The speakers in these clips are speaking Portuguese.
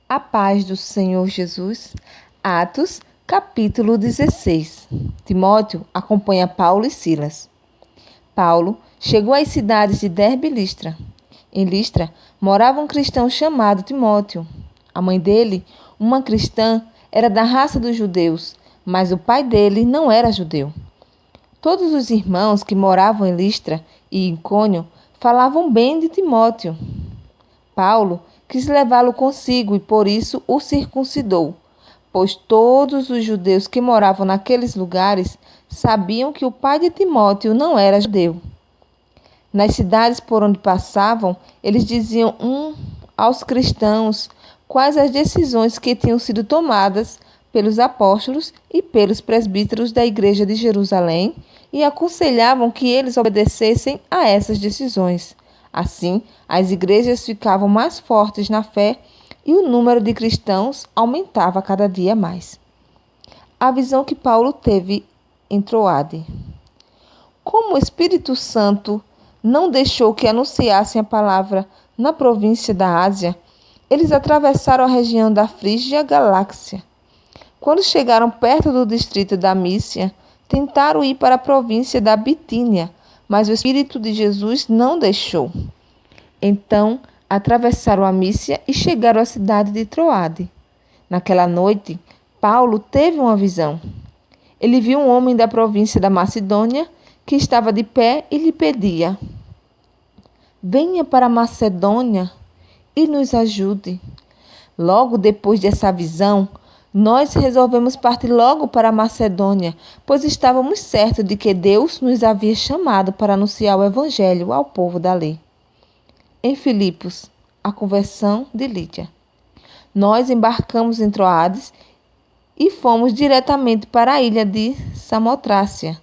A paz do Senhor Jesus. Atos, capítulo 16. Timóteo acompanha Paulo e Silas. Paulo chegou às cidades de Derbe e Listra. Em Listra morava um cristão chamado Timóteo. A mãe dele, uma cristã, era da raça dos judeus, mas o pai dele não era judeu. Todos os irmãos que moravam em Listra e Icônio falavam bem de Timóteo. Paulo quis levá-lo consigo e por isso o circuncidou, pois todos os judeus que moravam naqueles lugares sabiam que o pai de Timóteo não era judeu. Nas cidades por onde passavam, eles diziam aos cristãos quais as decisões que tinham sido tomadas pelos apóstolos e pelos presbíteros da igreja de Jerusalém e aconselhavam que eles obedecessem a essas decisões. Assim, as igrejas ficavam mais fortes na fé e o número de cristãos aumentava cada dia mais. A visão que Paulo teve em Troade. Como o Espírito Santo não deixou que anunciassem a palavra na província da Ásia, eles atravessaram a região da Frígia Galáxia. Quando chegaram perto do distrito da Mísia, tentaram ir para a província da Bitínia, mas o Espírito de Jesus não deixou. Então, atravessaram a Mísia e chegaram à cidade de Troade. Naquela noite, Paulo teve uma visão. Ele viu um homem da província da Macedônia que estava de pé e lhe pedia: venha para a Macedônia e nos ajude. Logo depois dessa visão, nós resolvemos partir logo para a Macedônia, pois estávamos certos de que Deus nos havia chamado para anunciar o Evangelho ao povo dali. Em Filipos, a conversão de Lídia. Nós embarcamos em Troades e fomos diretamente para a ilha de Samotrácia.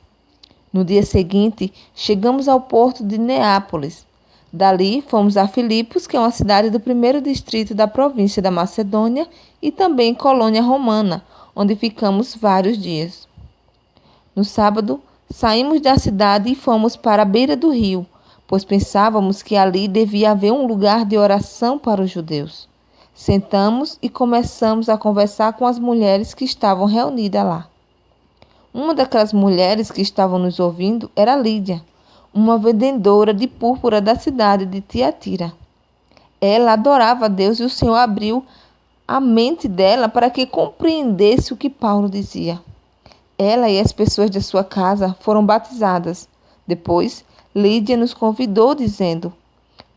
No dia seguinte, chegamos ao porto de Neápolis. Dali, fomos a Filipos, que é uma cidade do primeiro distrito da província da Macedônia e também colônia romana, onde ficamos vários dias. No sábado, saímos da cidade e fomos para a beira do rio, pois pensávamos que ali devia haver um lugar de oração para os judeus. Sentamos e começamos a conversar com as mulheres que estavam reunidas lá. Uma daquelas mulheres que estavam nos ouvindo era Lídia, uma vendedora de púrpura da cidade de Tiatira. Ela adorava a Deus e o Senhor abriu a mente dela para que compreendesse o que Paulo dizia. Ela e as pessoas de sua casa foram batizadas. Depois, Lídia nos convidou, dizendo: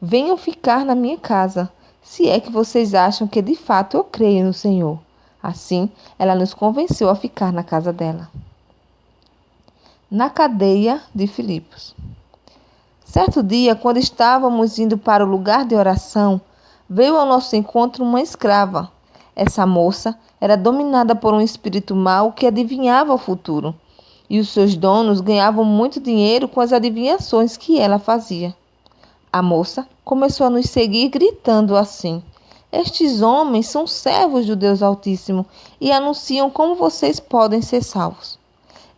venham ficar na minha casa, se é que vocês acham que de fato eu creio no Senhor. Assim, ela nos convenceu a ficar na casa dela. Na cadeia de Filipos. Certo dia, quando estávamos indo para o lugar de oração, veio ao nosso encontro uma escrava. Essa moça era dominada por um espírito mau que adivinhava o futuro, e os seus donos ganhavam muito dinheiro com as adivinhações que ela fazia. A moça começou a nos seguir gritando assim: estes homens são servos do Deus Altíssimo e anunciam como vocês podem ser salvos.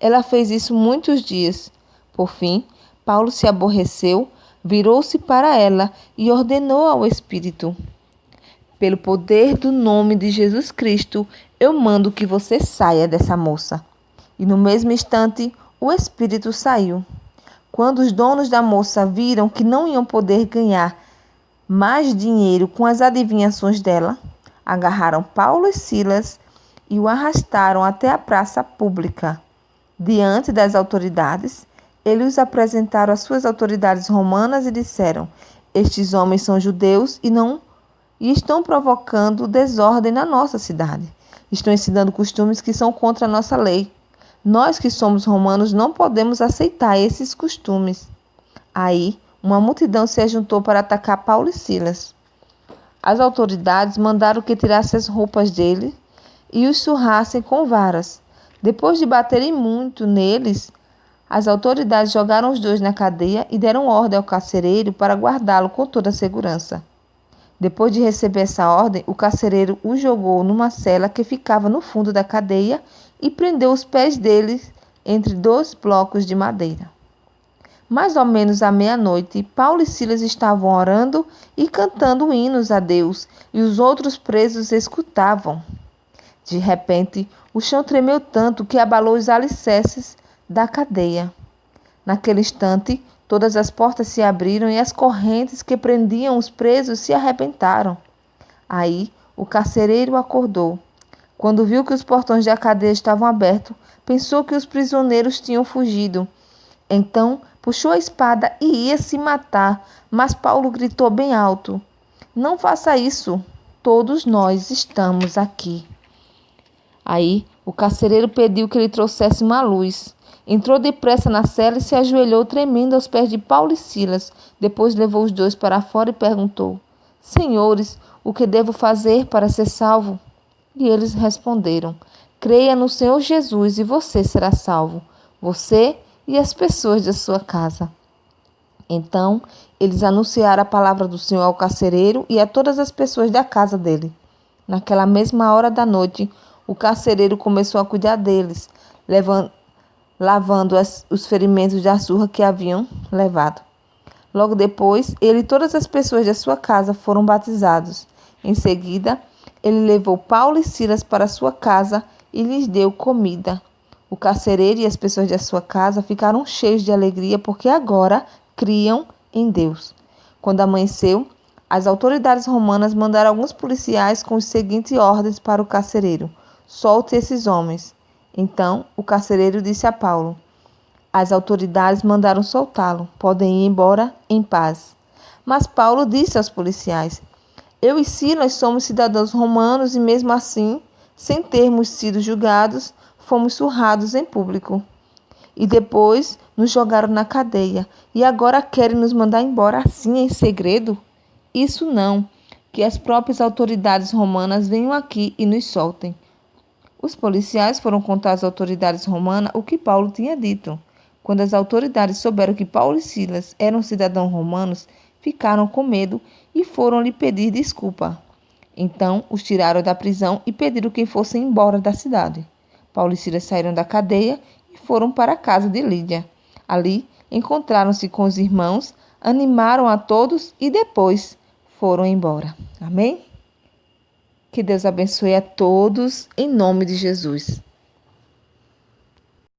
Ela fez isso muitos dias. Por fim, Paulo se aborreceu, virou-se para ela e ordenou ao espírito: pelo poder do nome de Jesus Cristo, eu mando que você saia dessa moça. E no mesmo instante, o espírito saiu. Quando os donos da moça viram que não iam poder ganhar mais dinheiro com as adivinhações dela, agarraram Paulo e Silas e o arrastaram até a praça pública. Diante das autoridades, eles os apresentaram às suas autoridades romanas e disseram: estes homens são judeus e estão provocando desordem na nossa cidade. Estão ensinando costumes que são contra a nossa lei. Nós que somos romanos não podemos aceitar esses costumes. Aí, uma multidão se ajuntou para atacar Paulo e Silas. As autoridades mandaram que tirassem as roupas dele e os surrassem com varas. Depois de baterem muito neles, as autoridades jogaram os dois na cadeia e deram ordem ao carcereiro para guardá-lo com toda a segurança. Depois de receber essa ordem, o carcereiro o jogou numa cela que ficava no fundo da cadeia e prendeu os pés dele entre dois blocos de madeira. Mais ou menos à meia-noite, Paulo e Silas estavam orando e cantando hinos a Deus, e os outros presos escutavam. De repente, o chão tremeu tanto que abalou os alicerces da cadeia. Naquele instante, todas as portas se abriram e as correntes que prendiam os presos se arrebentaram. Aí, o carcereiro acordou. Quando viu que os portões da cadeia estavam abertos, pensou que os prisioneiros tinham fugido. Então, puxou a espada e ia se matar, mas Paulo gritou bem alto: "Não faça isso, todos nós estamos aqui." Aí, o carcereiro pediu que lhe trouxesse uma luz. Entrou depressa na cela e se ajoelhou tremendo aos pés de Paulo e Silas. Depois levou os dois para fora e perguntou: "Senhores, o que devo fazer para ser salvo?" E eles responderam: "Creia no Senhor Jesus e você será salvo, você e as pessoas da sua casa." Então, eles anunciaram a palavra do Senhor ao carcereiro e a todas as pessoas da casa dele. Naquela mesma hora da noite, o carcereiro começou a cuidar deles, lavando os ferimentos da surra que haviam levado. Logo depois, ele e todas as pessoas da sua casa foram batizados. Em seguida, ele levou Paulo e Silas para sua casa e lhes deu comida. O carcereiro e as pessoas da sua casa ficaram cheios de alegria porque agora criam em Deus. Quando amanheceu, as autoridades romanas mandaram alguns policiais com as seguintes ordens para o carcereiro: "Solte esses homens." Então, o carcereiro disse a Paulo: "As autoridades mandaram soltá-lo. Podem ir embora em paz." Mas Paulo disse aos policiais: "Eu e Silas somos cidadãos romanos e mesmo assim, sem termos sido julgados, fomos surrados em público. E depois nos jogaram na cadeia. E agora querem nos mandar embora assim em segredo? Isso não, que as próprias autoridades romanas venham aqui e nos soltem." Os policiais foram contar às autoridades romanas o que Paulo tinha dito. Quando as autoridades souberam que Paulo e Silas eram cidadãos romanos, ficaram com medo e foram lhe pedir desculpa. Então, os tiraram da prisão e pediram que fossem embora da cidade. Paulo e Silas saíram da cadeia e foram para a casa de Lídia. Ali, encontraram-se com os irmãos, animaram a todos e depois foram embora. Amém? Que Deus abençoe a todos, em nome de Jesus.